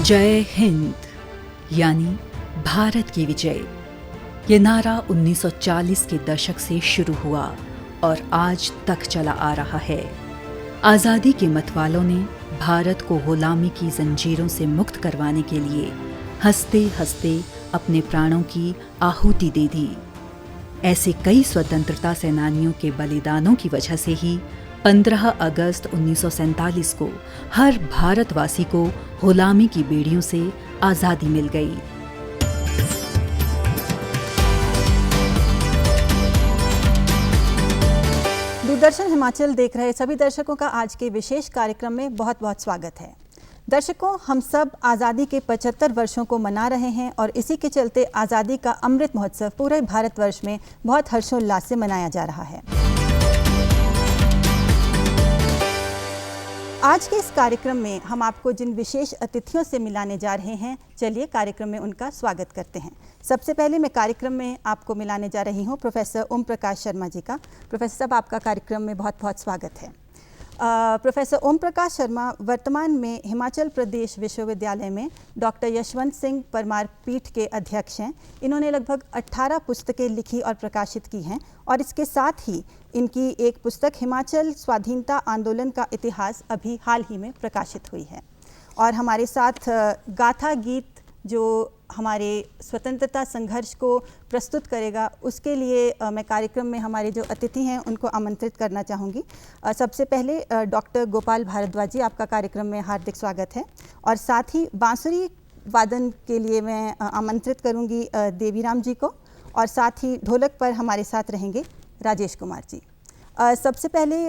जय हिंद यानी भारत की विजय। ये नारा 1940 के दशक से शुरू हुआ और आज तक चला आ रहा है। आज़ादी के मतवालों ने भारत को गुलामी की जंजीरों से मुक्त करवाने के लिए हंसते हंसते अपने प्राणों की आहुति दे दी। ऐसे कई स्वतंत्रता सेनानियों के बलिदानों की वजह से ही 15 अगस्त 1947 को हर भारतवासी को गुलामी की बेड़ियों से आज़ादी मिल गई। दूरदर्शन हिमाचल देख रहे सभी दर्शकों का आज के विशेष कार्यक्रम में बहुत बहुत स्वागत है। दर्शकों, हम सब आज़ादी के 75 वर्षों को मना रहे हैं और इसी के चलते आज़ादी का अमृत महोत्सव पूरे भारतवर्ष में बहुत हर्षोल्लास से मनाया जा रहा है। आज के इस कार्यक्रम में हम आपको जिन विशेष अतिथियों से मिलाने जा रहे हैं, चलिए कार्यक्रम में उनका स्वागत करते हैं। सबसे पहले मैं कार्यक्रम में आपको मिलाने जा रही हूं प्रोफेसर ओम प्रकाश शर्मा जी का। प्रोफेसर साहब, आपका कार्यक्रम में बहुत बहुत स्वागत है। प्रोफेसर ओम प्रकाश शर्मा वर्तमान में हिमाचल प्रदेश विश्वविद्यालय में डॉक्टर यशवंत सिंह परमार पीठ के अध्यक्ष हैं। इन्होंने लगभग 18 पुस्तकें लिखी और प्रकाशित की हैं और इसके साथ ही इनकी एक पुस्तक हिमाचल स्वाधीनता आंदोलन का इतिहास अभी हाल ही में प्रकाशित हुई है। और हमारे साथ गाथा गीत जो हमारे स्वतंत्रता संघर्ष को प्रस्तुत करेगा, उसके लिए मैं कार्यक्रम में हमारे जो अतिथि हैं उनको आमंत्रित करना चाहूँगी। सबसे पहले डॉक्टर गोपाल भारद्वाज जी, आपका कार्यक्रम में हार्दिक स्वागत है। और साथ ही बांसुरी वादन के लिए मैं आमंत्रित करूँगी देवीराम जी को, और साथ ही ढोलक पर हमारे साथ रहेंगे राजेश कुमार जी। सबसे पहले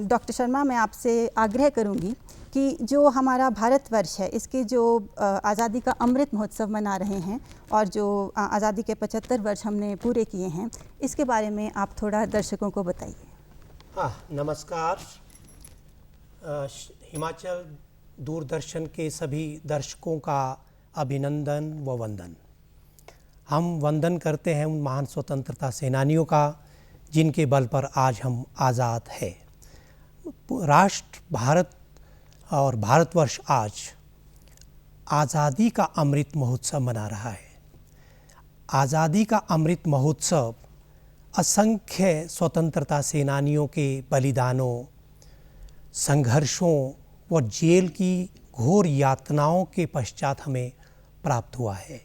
डॉक्टर शर्मा, मैं आपसे आग्रह करूँगी कि जो हमारा भारतवर्ष है, इसके जो आज़ादी का अमृत महोत्सव मना रहे हैं और जो आज़ादी के 75 वर्ष हमने पूरे किए हैं, इसके बारे में आप थोड़ा दर्शकों को बताइए। नमस्कार। हिमाचल दूरदर्शन के सभी दर्शकों का अभिनंदन व वंदन। हम वंदन करते हैं उन महान स्वतंत्रता सेनानियों का जिनके बल पर आज हम आज़ाद है। राष्ट्र भारत और भारतवर्ष आज आज़ादी का अमृत महोत्सव मना रहा है। आज़ादी का अमृत महोत्सव असंख्य स्वतंत्रता सेनानियों के बलिदानों, संघर्षों व जेल की घोर यातनाओं के पश्चात हमें प्राप्त हुआ है।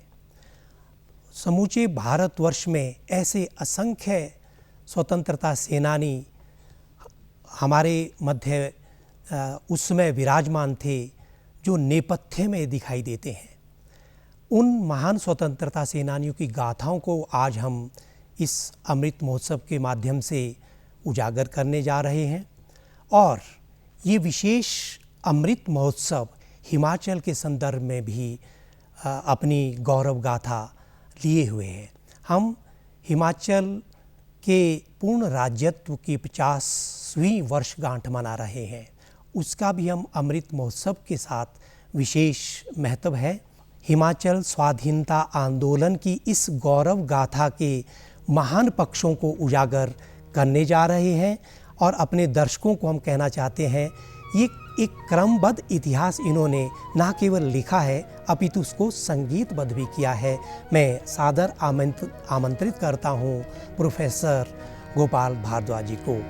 समूचे भारतवर्ष में ऐसे असंख्य स्वतंत्रता सेनानी हमारे मध्य उस समय विराजमान थे जो नेपथ्य में दिखाई देते हैं। उन महान स्वतंत्रता सेनानियों की गाथाओं को आज हम इस अमृत महोत्सव के माध्यम से उजागर करने जा रहे हैं। और ये विशेष अमृत महोत्सव हिमाचल के संदर्भ में भी अपनी गौरव गाथा लिए हुए है। हम हिमाचल के पूर्ण राज्यत्व की 50वीं वर्षगांठ मना रहे हैं। उसका भी हम अमृत महोत्सव के साथ विशेष महत्व है। हिमाचल स्वाधीनता आंदोलन की इस गौरव गाथा के महान पक्षों को उजागर करने जा रहे हैं और अपने दर्शकों को हम कहना चाहते हैं, ये एक क्रमबद्ध इतिहास इन्होंने न केवल लिखा है अपितु उसको संगीतबद्ध भी किया है। मैं सादर आमंत्रित करता हूँ प्रोफेसर गोपाल भारद्वाज जी को।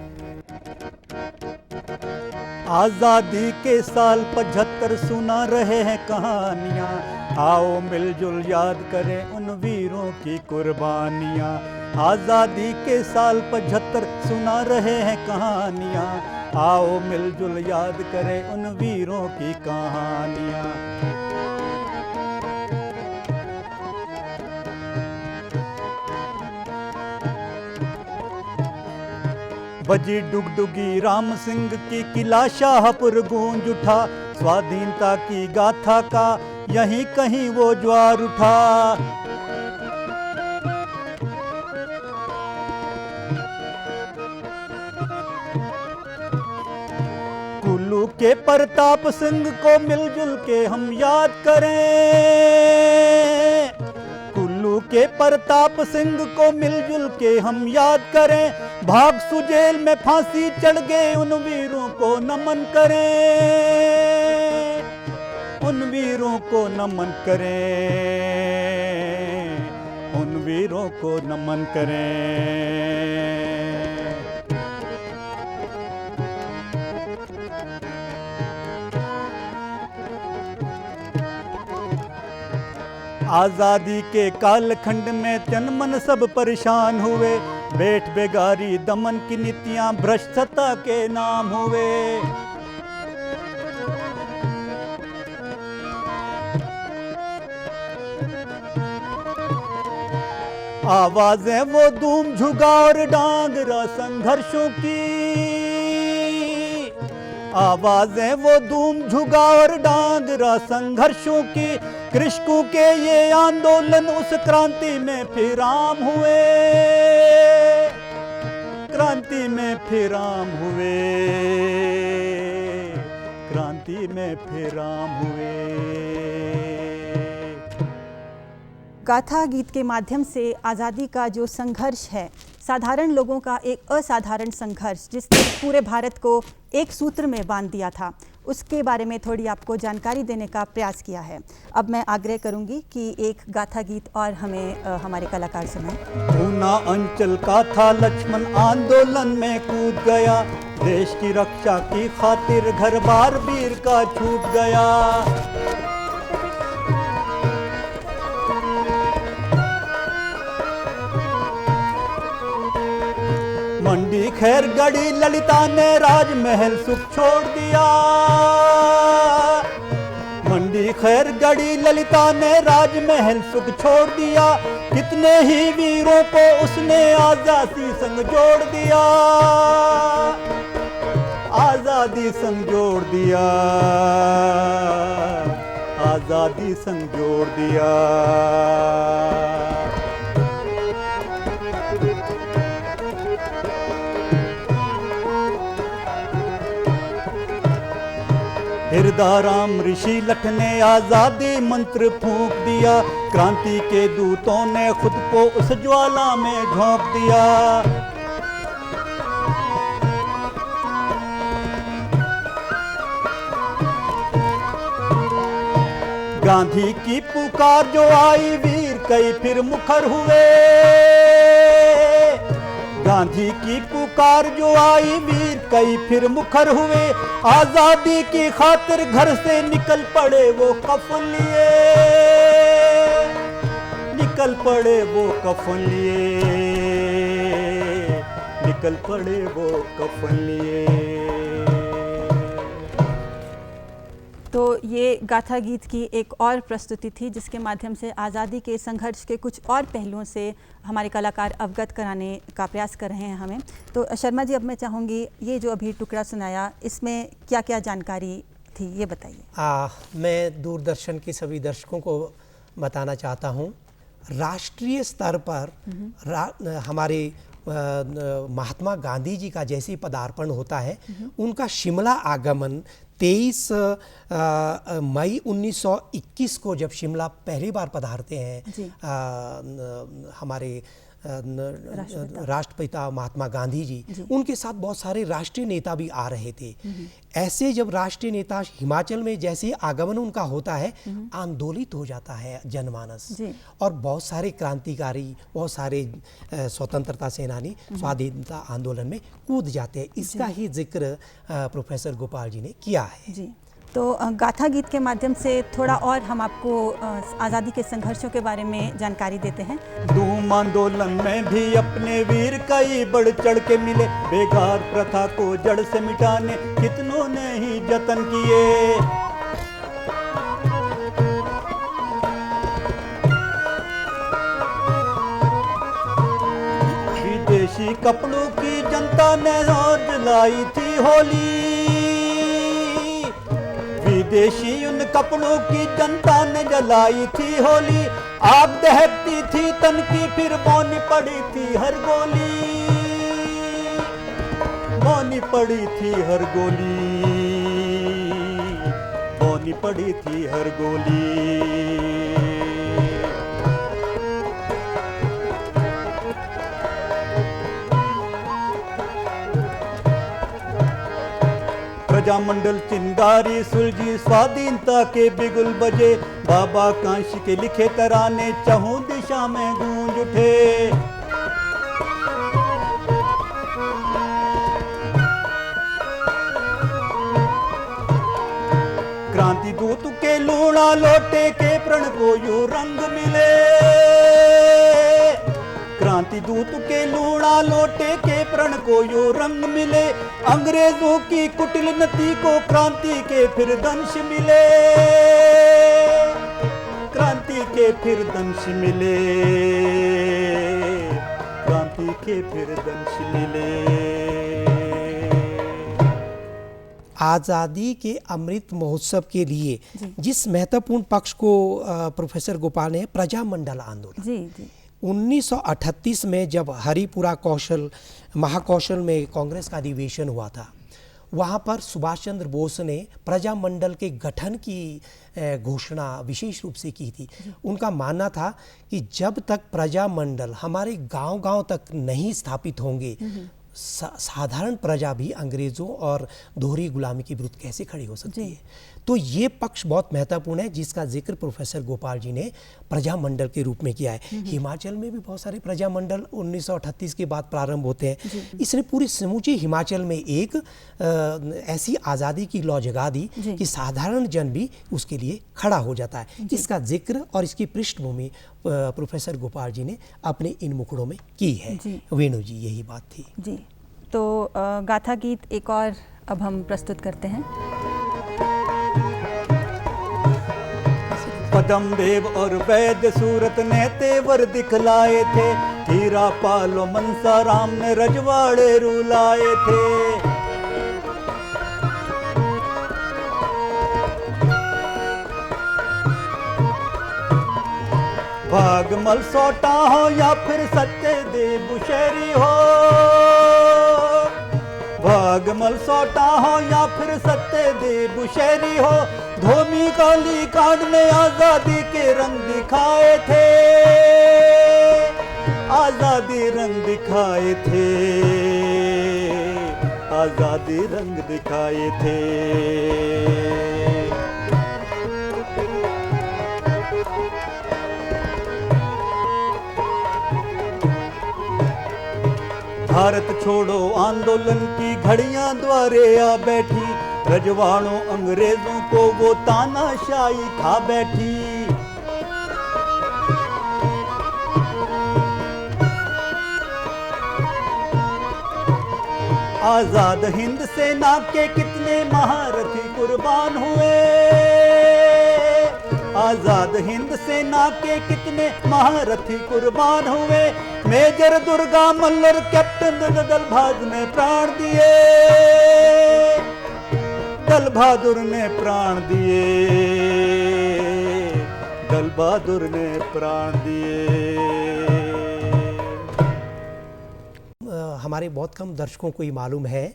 आज़ादी के साल 75 सुना रहे हैं कहानियाँ, आओ मिलजुल याद करें उन वीरों की कुर्बानियाँ। आज़ादी के साल 75 सुना रहे हैं कहानियाँ, आओ मिलजुल याद करें उन वीरों की कहानियाँ। बजी डुगडुगी राम सिंह की किला शाहपुर गूंज उठा, स्वाधीनता की गाथा का यहीं कहीं वो ज्वार उठा। कुल्लू के प्रताप सिंह को मिलजुल के हम याद करें, कुल्लू के प्रताप सिंह को मिलजुल के हम याद करें। भागसू जेल में फांसी चढ़ गए उन वीरों को नमन करें, उन उन वीरों को नमन करें, उन वीरों को नमन करें। आज़ादी के कालखंड में तन मन सब परेशान हुए, बैठ बेगारी दमन की नीतियां भ्रष्टता के नाम हुए। आवाजें वो धूम झुगा और डांगरा संघर्षों की, आवाजें वो धूम झुगा और डांगरा संघर्षों की। कृषकों के ये आंदोलन उस क्रांति में फिर आम हुए, क्रांति में फिर आम हुए, क्रांति में फिर आम हुए। गाथा गीत के माध्यम से आज़ादी का जो संघर्ष है, साधारण लोगों का एक असाधारण संघर्ष जिसने पूरे भारत को एक सूत्र में बांध दिया था, उसके बारे में थोड़ी आपको जानकारी देने का प्रयास किया है। अब मैं आग्रह करूंगी कि एक गाथा गीत और हमें हमारे कलाकार सुनाएं। ऊना अंचल का था लक्ष्मण आंदोलन में कूद गया, देश की रक्षा की खातिर घर बार वीर का छूट गया। मंडी खैरगढ़ी ललिता ने राजमहल सुख छोड़ दिया, मंडी खैरगढ़ी ललिता ने राजमहल सुख छोड़ दिया। कितने ही वीरों को उसने आजादी संग जोड़ दिया, आजादी संग जोड़ दिया, आजादी संग जोड़ दिया। हिरदाराम ऋषि लठ ने आजादी मंत्र फूंक दिया, क्रांति के दूतों ने खुद को उस ज्वाला में झोंक दिया। गांधी की पुकार जो आई वीर कई फिर मुखर हुए, गांधी की पुकार जो आई वीर कई फिर मुखर हुए। आजादी की खातिर घर से निकल पड़े वो कफन लिए, निकल पड़े वो कफन लिए, निकल पड़े वो कफन लिए। तो ये गाथा गीत की एक और प्रस्तुति थी जिसके माध्यम से आज़ादी के संघर्ष के कुछ और पहलुओं से हमारे कलाकार अवगत कराने का प्रयास कर रहे हैं हमें। तो शर्मा जी, अब मैं चाहूँगी ये जो अभी टुकड़ा सुनाया, इसमें क्या क्या जानकारी थी ये बताइए। मैं दूरदर्शन के सभी दर्शकों को बताना चाहता हूँ, राष्ट्रीय स्तर पर हमारे महात्मा गांधी जी का जैसे पदार्पण होता है, उनका शिमला आगमन 23 मई 1921 को जब शिमला पहली बार पधारते हैं हमारे राष्ट्रपिता महात्मा गांधी जी, उनके साथ बहुत सारे राष्ट्रीय नेता भी आ रहे थे। ऐसे जब राष्ट्रीय नेता हिमाचल में जैसे आगमन उनका होता है, आंदोलित हो जाता है जनमानस, और बहुत सारे क्रांतिकारी, बहुत सारे स्वतंत्रता सेनानी स्वाधीनता आंदोलन में कूद जाते हैं। इसका ही जिक्र प्रोफेसर गोपाल जी ने किया है। जी, तो गाथा गीत के माध्यम से थोड़ा और हम आपको आज़ादी के संघर्षों के बारे में जानकारी देते हैं। धूम आंदोलन में भी अपने वीर कई बढ़ चढ़ के मिले, बेगार प्रथा को जड़ से मिटाने कितनों ने ही जतन किए। विदेशी कपड़ों की जनता ने और जलाई थी होली, विदेशी उन कपड़ों की जनता ने जलाई थी होली। आग दहकती थी तन की फिर मौनी पड़ी थी हर गोली, मौनी पड़ी थी हर गोली, मौनी पड़ी थी हर गोली। प्रजामंडल चिंगारी सुलझी, स्वाधीनता के बिगुल बजे, बाबा कांशी के लिखे तराने चहुं दिशा में गूंज उठे। क्रांति दूत के लूणा लोटे के प्रण को यूं रंग मिले, क्रांति दूत के लूणा लोटे के प्रण को यूं रंग मिले, अंग्रेजों की कुटिल नती को क्रांति के फिर दंश मिले, क्रांति के फिर दंश मिले, क्रांति के फिर दंश मिले। आज़ादी के अमृत महोत्सव के लिए जिस महत्वपूर्ण पक्ष को प्रोफेसर गोपाल ने प्रजामंडल आंदोलन, जी जी 1938 में जब हरिपुरा महाकौशल में कांग्रेस का अधिवेशन हुआ था, वहाँ पर सुभाष चंद्र बोस ने प्रजामंडल के गठन की घोषणा विशेष रूप से की थी। उनका मानना था कि जब तक प्रजामंडल हमारे गांव-गांव तक नहीं स्थापित होंगे, साधारण प्रजा भी अंग्रेजों और दोहरी गुलामी के विरुद्ध कैसे खड़ी हो सकती है। तो ये पक्ष बहुत महत्वपूर्ण है जिसका जिक्र प्रोफेसर गोपाल जी ने प्रजामंडल के रूप में किया है। हिमाचल में भी बहुत सारे प्रजामंडल 1938 के बाद प्रारंभ होते हैं। इसने पूरे समूचे हिमाचल में एक ऐसी आज़ादी की लौ जगा दी कि साधारण जन भी उसके लिए खड़ा हो जाता है। इसका जिक्र और इसकी पृष्ठभूमि प्रोफेसर गोपाल जी ने अपने इन मुखड़ों में की है। वेणु जी, यही बात थी जी। तो गाथा गीत एक और अब हम प्रस्तुत करते हैं। पदम देव और वैद्य सूरत ने तेवर दिखलाए थे, हीरा पालो मनसा राम ने रजवाड़े रुलाए थे। भागमल सोटा हो या फिर सत्य देव बुशेरी हो, भागमल सोटा हो या फिर सत्य देव बुशेरी हो, धोमी काली कांड ने आजादी के रंग दिखाए थे, आजादी रंग दिखाए थे, आजादी रंग दिखाए थे। भारत छोड़ो आंदोलन की घड़ियां द्वारे आ बैठी, रजवाड़ों अंग्रेजों को वो तानाशाही खा बैठी। आजाद हिंद सेना के कितने महारथी कुर्बान हुए, आजाद हिंद सेना के कितने महारथी कुर्बान हुए। मेजर दुर्गा मल्लर कैप्टन दल बहादुर ने प्राण दिए, दल बहादुर ने प्राण दिए, दल बहादुर ने प्राण दिए। हमारे बहुत कम दर्शकों को ये मालूम है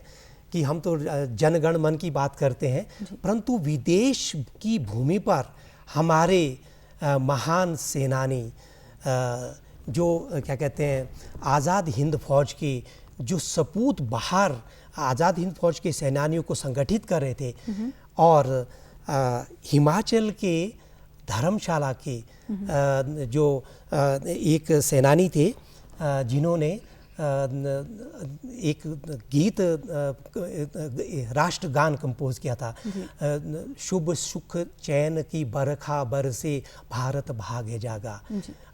कि हम तो जनगण मन की बात करते हैं, परंतु विदेश की भूमि पर हमारे महान सेनानी जो क्या कहते हैं आज़ाद हिंद फौज के जो सपूत बाहर आज़ाद हिंद फौज के सेनानियों को संगठित कर रहे थे, और हिमाचल के धर्मशाला के जो एक सेनानी थे जिन्होंने एक गीत राष्ट्रगान कंपोज किया था, शुभ सुख चैन की बरखा बरसे भारत भाग्य जागा,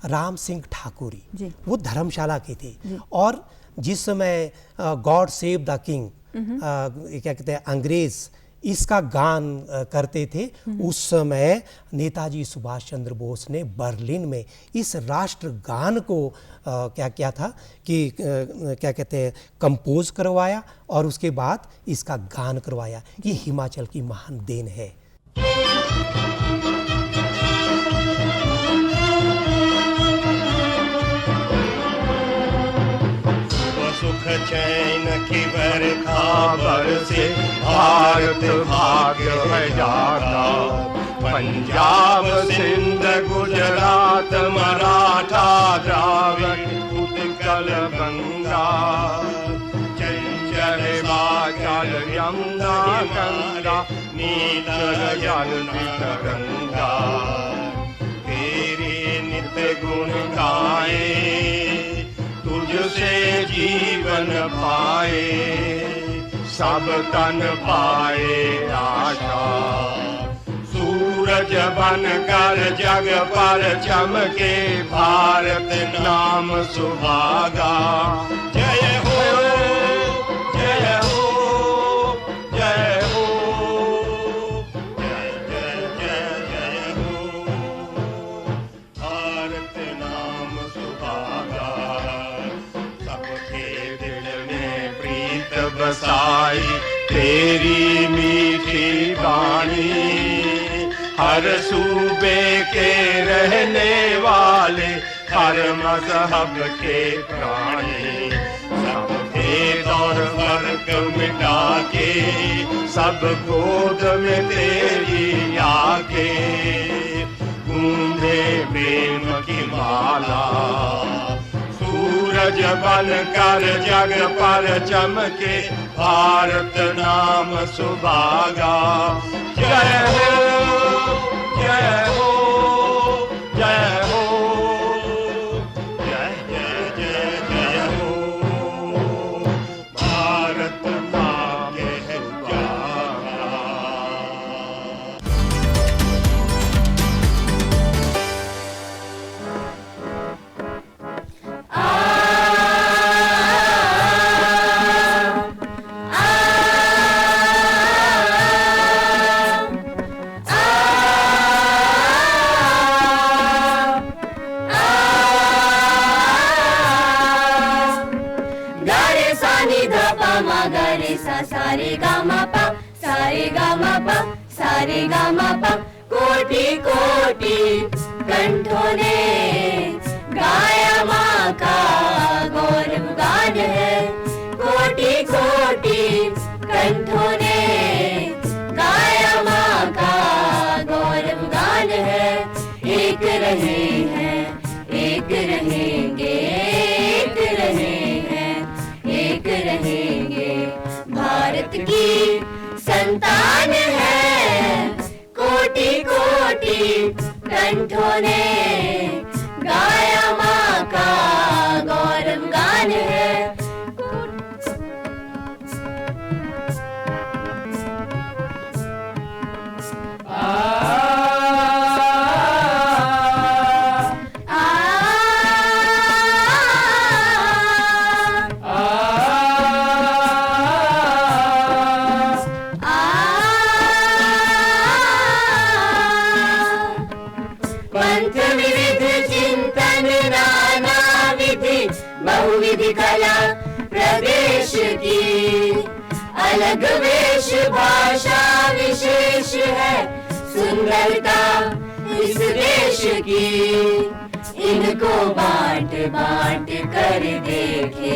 राम सिंह ठाकुरी, वो धर्मशाला के थे। और जिस समय गॉड सेव द किंग क्या कहते हैं अंग्रेज इसका गान करते थे, उस समय नेताजी सुभाष चंद्र बोस ने बर्लिन में इस राष्ट्रगान को क्या किया था कि क्या कहते हैं कंपोज करवाया और उसके बाद इसका गान करवाया। ये हिमाचल की महान देन है। सुख चैन की बरखा बरसे भारत भाग्य है जागा, पंजाब सिंध गुजरात मराठा द्राविड़ उत्कल गंगा, चंचल वाचा लाल यमुना गंगा नील जल तरंगा तेरे नित्य गुण गाए तुझसे जीवन पाए सब तन पाए आशा सूरज बन कर जग पर चमके भारत नाम सुहागा जय हो जय हो जय हो जय जय जय जय हो भारत नाम सुहागा सबके दिल में प्रीत बसाई तेरी मीठी वाणी हर सूबे के रहने वाले हर मजहब के प्राणी सब भेद और फर्क मिटा के सब गोद में तेरी आके गूंजे प्रेम की माला सूरज बन कर जग पर चमके भारत नाम सुभागा जय हो जय हो जय हो जय जय जय जय हो भारत माँ के जागा सारे गा मा पा कोटि कोटि कंठों ने गाया माँ का गौरव गान है कोटि कोटि कंठों ने गाया माँ का गौरव गान है एक रहे हैं एक रहेंगे एक रहे हैं एक रहेंगे भारत की संतान है कोटि कोटि कंठों ने गाया माँ का गौरव गान है बहुविधि कला प्रदेश की अलग वेश भाषा विशेष है सुंदरता इस देश की इनको बांट बांट कर देखे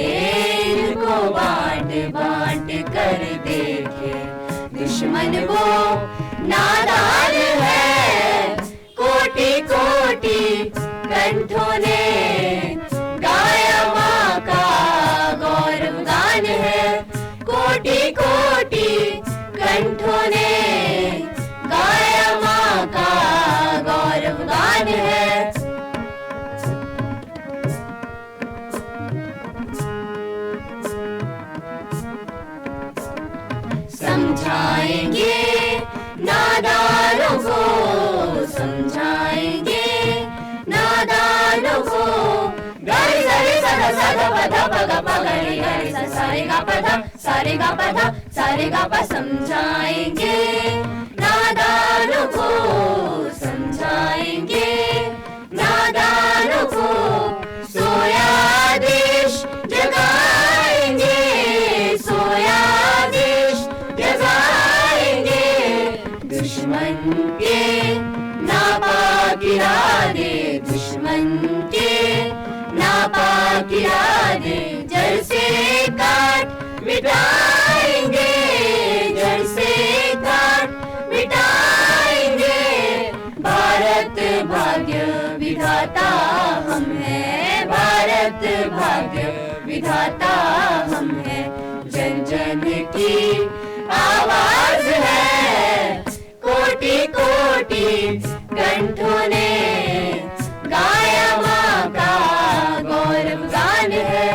इनको बांट बांट कर देखे दुश्मन वो नादान है कोटि कोटि कंठों ने गाया माँ का गौरव गान है कोटि कोटि कंठों ने गाया माँ का गौरव गान है समझाएंगे नादानों को समझाएंगे नादानों को गारी सारे सदा सदा पधा पगा पगड़ी गारी सारे गा पधा सारे गा पधा सारे गा पा समझाएंगे नादानों को समझाएंगे नादानों को सोया देश जगाएंगे सोया देश जगाएंगे दुश्मन के नापाक इरादे दुश्मन के नापाक इरादे जड़ से काट मिटाएंगे जड़ से काट मिटाएंगे भारत भाग्य विधाता हम हैं भारत भाग्य विधाता हम हैं जन जन की आवाज है। कोटि कोटि कंठों ने गाया माँ का गौरव गान है।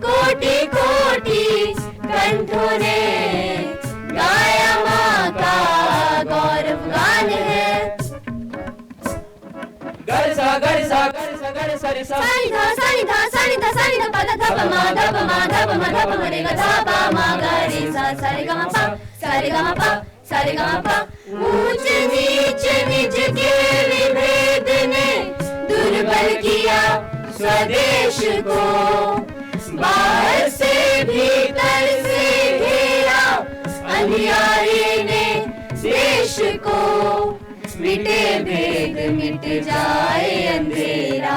कोटि कोटि कंठों ने गाया माँ का गौरव गान है। गरसा गरसा गरसा गरसा रिसा सानी धा सानी धा सानी धा सानी धा पा धा प मा धा प मा धा प मा धा प मा रे गा धा पा मा गा रे सा सा रे गा मा पा सा रे गा मा पा सा रे गा मा पा। ऊंच नीच निज के विभेद ने दुर्बल किया स्वदेश को। बाहर से भीतर से घेरा अंधियारे ने देश को। मिटे भेद मिट जाए अंधेरा,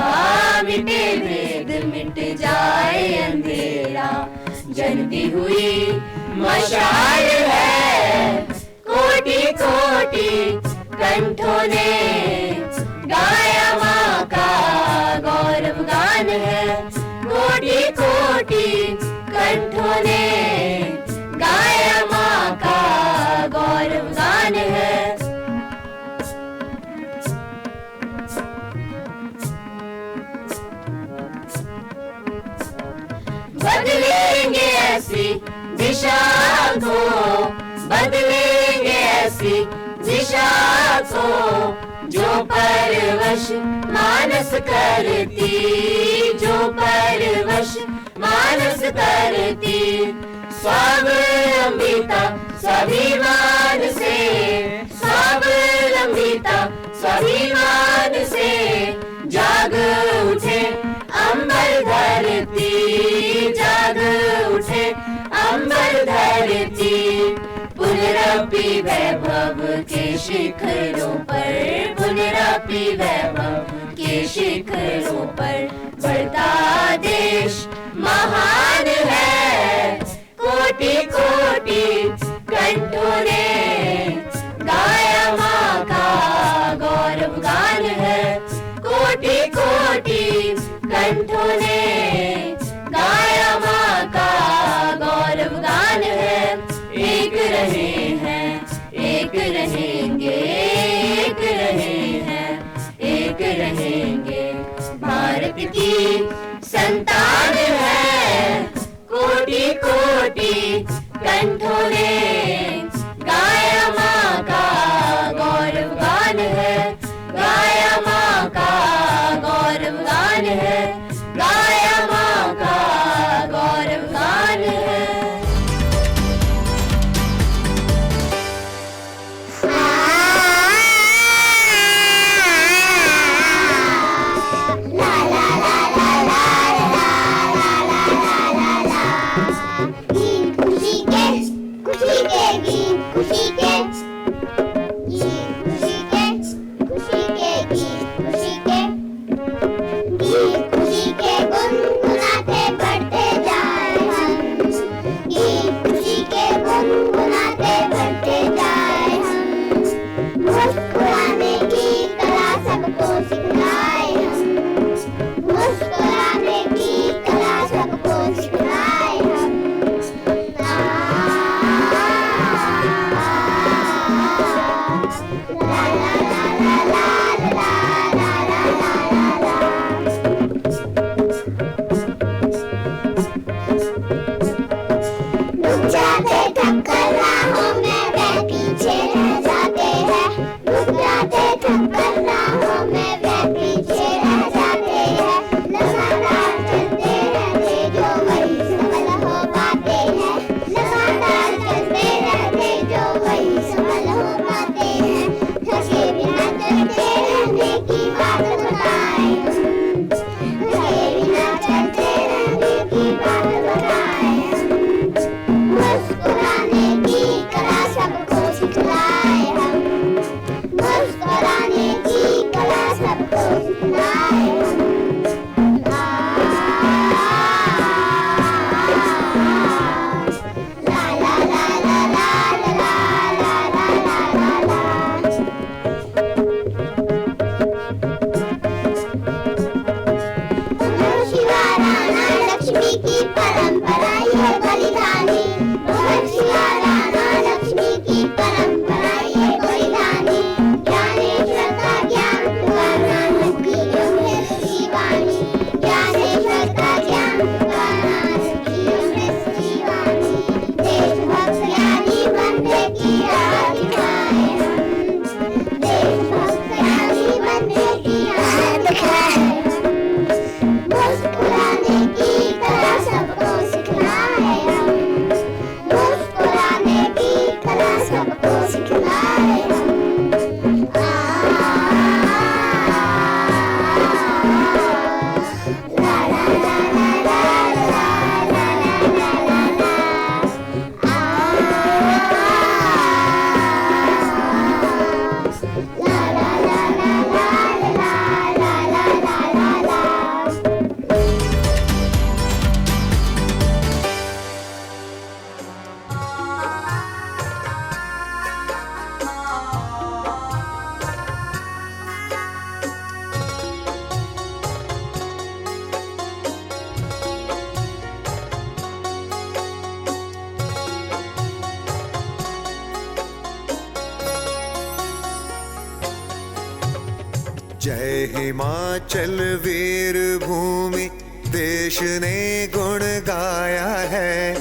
मिटे भेद मिट जाए अंधेरा। जलती हुई मशाल है। कोटि कोटि कंठों ने गाया माँ का गौरव गान है। कोटि कोटि कंठों ने गाया माँ का गौरव गान है। बदलेंगे ऐसी दिशा को, बदलेंगे ऐसी दिशा को, जो परवश मानस करती, जो परवश मानस करती। स्वावलंबिता स्वाभिमान से, स्वावलंबिता स्वाभिमान से जाग उठे अंबर धरती, जाग उठे अंबर धरती। पुनरपि वैभव के शिखरों पर, पुनरपि वैभव के शिखरों पर बढ़ता देश महान है। कोटि कोटि कंठों ने गाया माँ का गौरव गान है। कोटि कोटि कंठों ने गाया माँ का गौरव गान है। एक रहे हैं, एक रहेंगे, एक रहे हैं, एक रहेंगे। भारत की संतान है। कोटि कोटि कंठों ने गाया माँ का गौरव गान है। गाया माँ का गौरव गान है। गाया माँ का गौरव गान है। की परंपरा ये बलिदानी जय हिमाचल वीर भूमि देश ने गुण गाया है।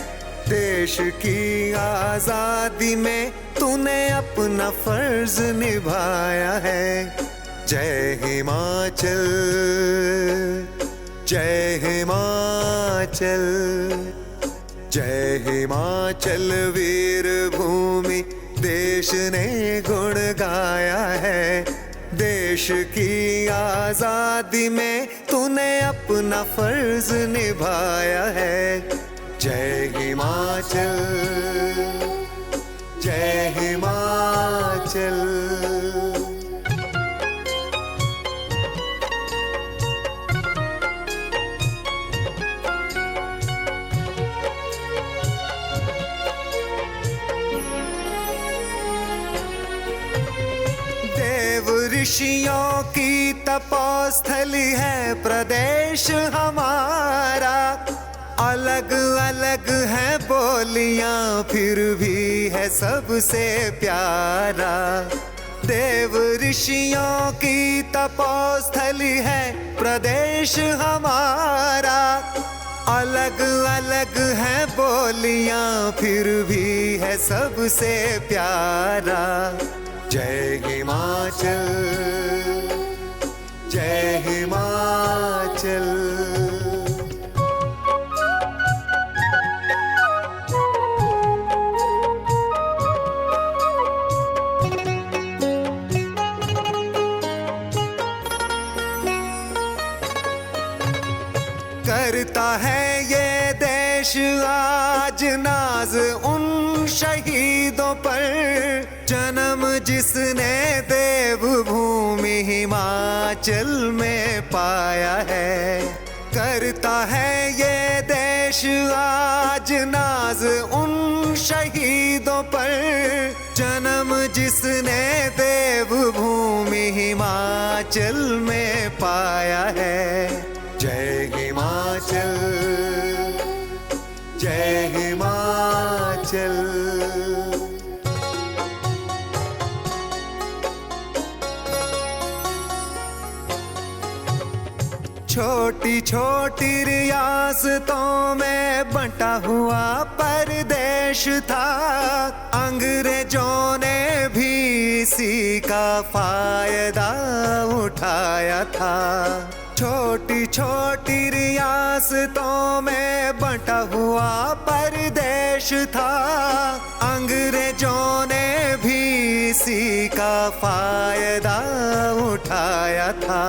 देश की आजादी में तूने अपना फर्ज निभाया है। जय हिमाचल, जय हिमाचल, जय हिमाचल वीर भूमि देश ने गुण गाया है। देश की आजादी में तूने अपना फर्ज निभाया है। जय हिमाचल, जय हिमाचल। ऋषियों की तपोस्थली है प्रदेश हमारा। अलग अलग है बोलियां फिर भी है सबसे प्यारा। देव ऋषियों की तपोस्थली है प्रदेश हमारा। अलग अलग है बोलियां फिर भी है सबसे प्यारा। जय हिमाचल, जय हिमाचल। करता है ये देश आज नाज उन शहीदों पर जन्म जिसने देवभूमि हिमाचल में पाया है। करता है ये देश आज नाज उन शहीदों पर जन्म जिसने देवभूमि हिमाचल में पाया है। जय हिमाचल, जय हिमाचल। छोटी छोटी रियासतों में बंटा हुआ परदेश था। अंग्रेजों ने भी इसी का फायदा उठाया था। छोटी छोटी रियासतों में बंटा हुआ परदेश था। अंग्रेजों ने भी इसी का फायदा उठाया था।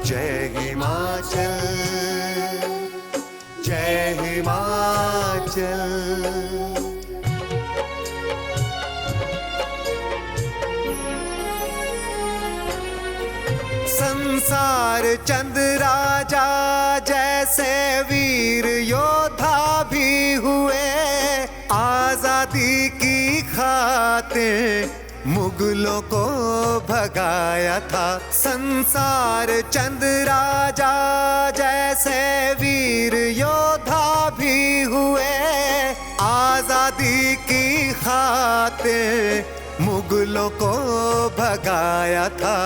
जय हिमाचल, जय हिमाचल। संसार चंद राजा जैसे वीर योद्धा भी हुए। आजादी की खातिर मुगलों को भगाया था। संसार चंद राजा जैसे वीर योद्धा भी हुए। आजादी की खातिर मुगलों को भगाया था।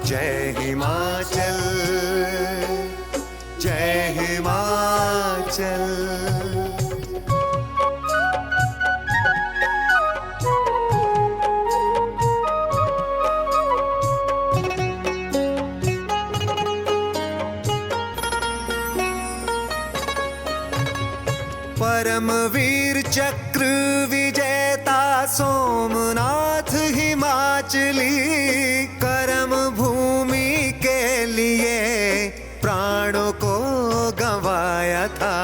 जय हिमाचल, जय हिमाचल। परमवीर चक्र विजेता सोमनाथ हिमाचली कर्म भूमि के लिए प्राणों को गंवाया था।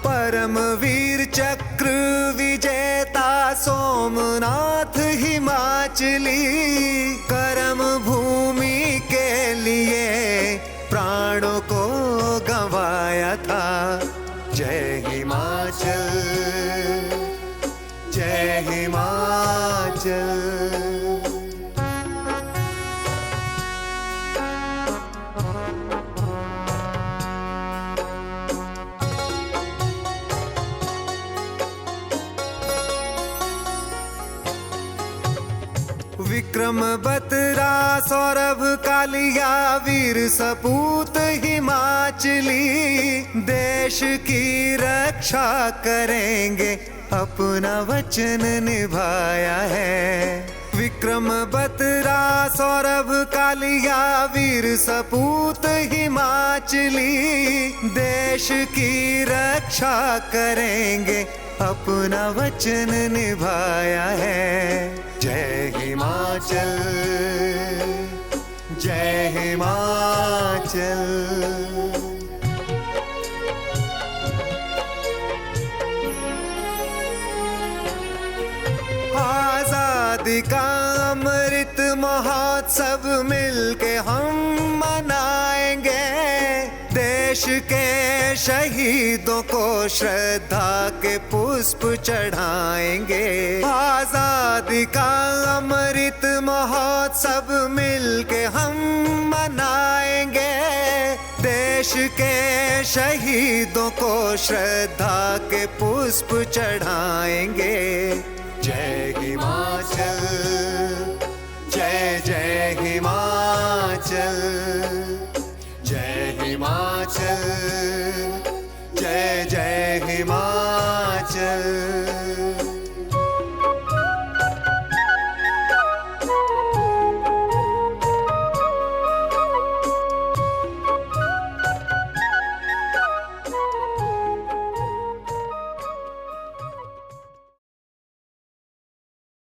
परमवीर चक्र विजेता सोमनाथ हिमाचली कर्म भूमि के लिए प्राणों को गंवाया था। जय हिमाचल, जय हिमाचल। विक्रम बत्रा सौरभ कालिया वीर सपूत हिमाचली देश की रक्षा करेंगे अपना वचन निभाया है। विक्रम बत्रा सौरभ कालिया वीर सपूत हिमाचली देश की रक्षा करेंगे अपना वचन निभाया है। जय हिमाचल, जय हिमाचल। आजादी का अमृत महोत्सव मिलके हम मनाएंगे, देश के शहीदों को श्रद्धा के पुष्प चढ़ाएंगे। आजादी का अमृत महोत्सव मिलके हम मनाएंगे, देश के शहीदों को श्रद्धा के पुष्प चढ़ाएंगे। जय हिमाचल, जय जय हिमाचल, जय हिमाचल, जय जय हिमाचल।